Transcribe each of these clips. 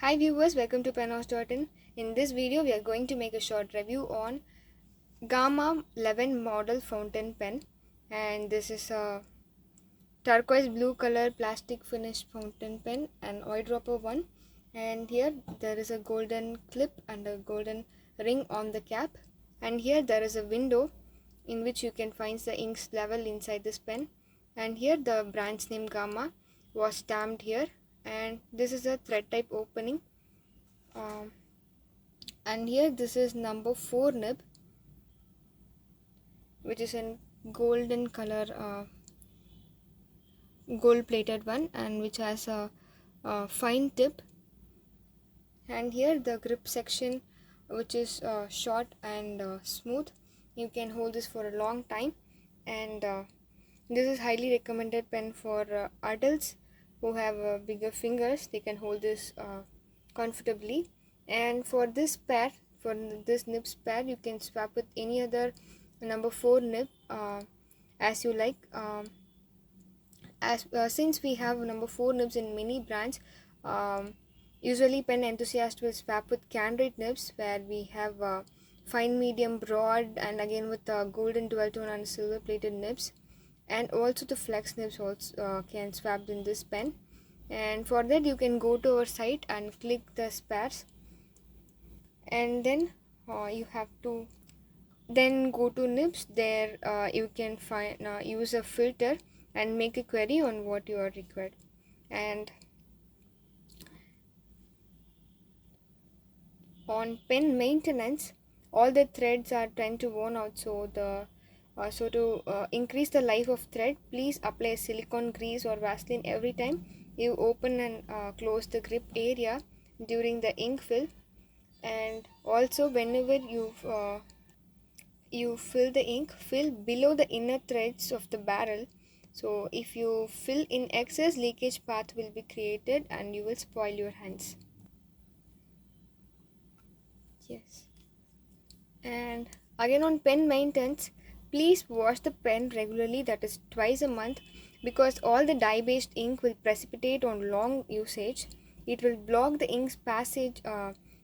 Hi viewers, welcome to penhouse.in. In this video, we are going to make a short review on Gama 11 model fountain pen, and this is a turquoise blue color plastic finish fountain pen, an eyedropper one. And here there is a golden clip and a golden ring on the cap, and here there is a window in which you can find the ink's level inside this pen, and here the brand's name Gama was stamped here, and this is a thread type opening. And here this is number 4 nib, which is in golden color, gold plated one, and which has a fine tip. And here the grip section, which is short and smooth. You can hold this for a long time, and this is highly recommended pen for adults who have bigger fingers. They can hold this comfortably. And for this pair, for this nibs pair, you can swap with any other number 4 nib as you like. Since we have number 4 nibs in many brands, usually pen enthusiasts will swap with candid nibs, where we have fine, medium, broad, and again with golden dual tone and silver plated nibs. And also the flex nibs also can swap in this pen. And for that, you can go to our site and click the spares, and then you have to then go to nibs. There you can find use a filter and make a query on what you are required. And on pen maintenance, all the threads are tend to worn out, so to increase the life of thread, please apply silicone grease or Vaseline every time you open and close the grip area during the ink fill. And also, whenever you fill the ink, fill below the inner threads of the barrel. So if you fill in excess, leakage path will be created and you will spoil your hands. Yes. And again, on pen maintenance, please wash the pen regularly, that is twice a month, because all the dye based ink will precipitate on long usage. It will block the ink's passage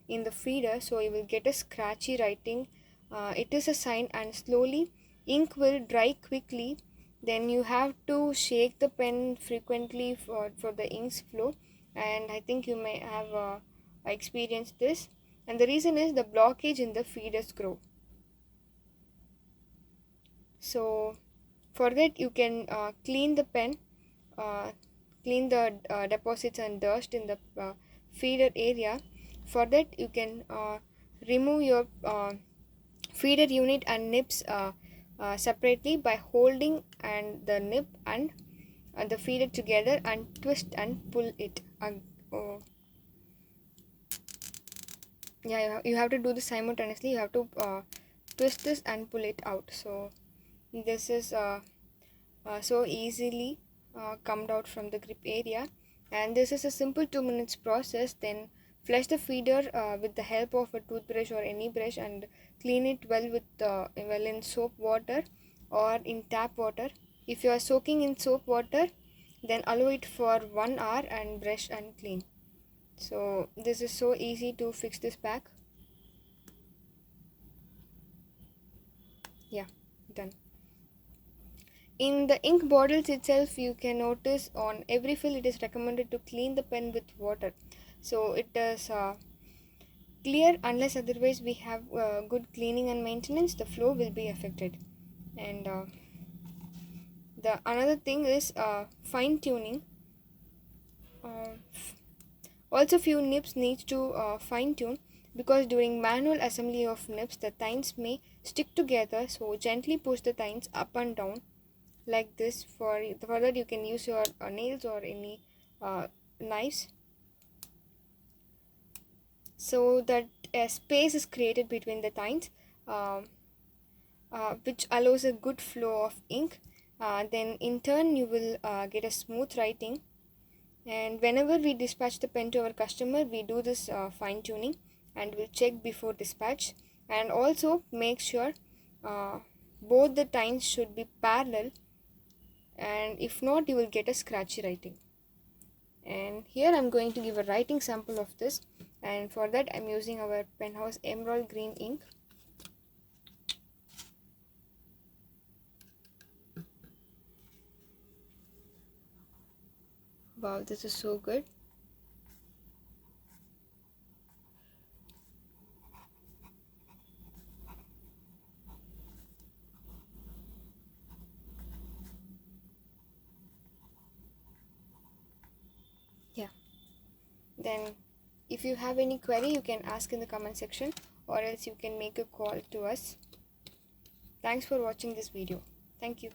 in the feeder, so you will get a scratchy writing. It is a sign, and slowly ink will dry quickly. Then you have to shake the pen frequently for the ink's flow, and I think you may have experienced this. And the reason is the blockage in the feeders grow. So for that, you can clean the pen, clean the deposits and dust in the feeder area. For that, you can remove your feeder unit and nibs separately by holding and the nib and the feeder together and twist and pull it. Oh, yeah, you have to do this simultaneously. You have to twist this and pull it out. So this is so easily come out from the grip area, and this is a simple 2 minutes process. Then flush the feeder with the help of a toothbrush or any brush, and clean it well with well in soap water or in tap water. If you are soaking in soap water, then allow it for 1 hour and brush and clean. So this is so easy to fix this pack. Yeah, done. In the ink bottles itself, you can notice on every fill it is recommended to clean the pen with water. So it is clear, unless otherwise we have good cleaning and maintenance, the flow will be affected. And the another thing is fine tuning. Also, few nibs need to fine tune, because during manual assembly of nibs the tines may stick together, so gently push the tines up and down like this. For that, you can use your nails or any knives, so that a space is created between the tines, which allows a good flow of ink. Then in turn you will get a smooth writing. And whenever we dispatch the pen to our customer, we do this fine tuning and we'll check before dispatch, and also make sure both the tines should be parallel, and if not, you will get a scratchy writing. And here I'm going to give a writing sample of this, and for that I'm using our Penhouse Emerald Green ink. Wow, this is so good. Yeah, then if you have any query, you can ask in the comment section, or else you can make a call to us. Thanks for watching this video. Thank you.